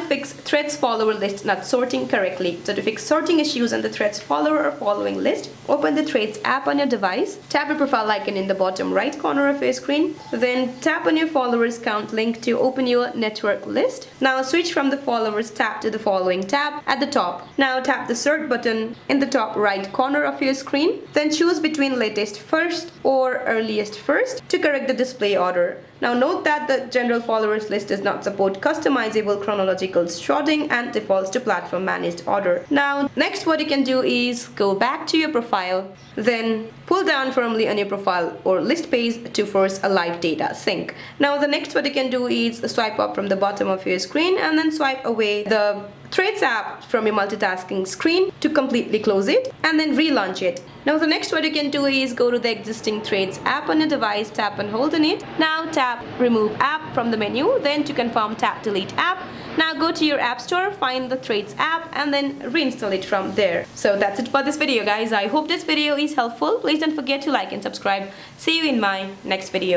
to fix threads follower list not sorting correctly. So to fix sorting issues on the threads follower or following list, open the Threads app on your device, tap your profile icon in the bottom right corner of your screen, then tap on your followers count link to open your network list. Now switch from the followers tab to the following tab at the top. Now tap the search button in the top right corner of your screen, then choose between latest first or earliest first to correct the display order. Now note that the general followers list does not support customizable chronological sorting and defaults to platform managed order. Now next what you can do is go back to your profile, then pull down firmly on your profile or list page to force a live data sync. Now the next what you can do is swipe up from the bottom of your screen and then swipe away the Threads app from your multitasking screen to completely close it and then relaunch it. Now the next what you can do is go to the existing Threads app on your device, tap and hold on it. Now tap remove app from the menu, then to confirm tap delete app. Now go to your app store, find the Threads app and then reinstall it from there. So that's it for this video guys. I hope this video is helpful. Please don't forget to like and subscribe. See you in my next video.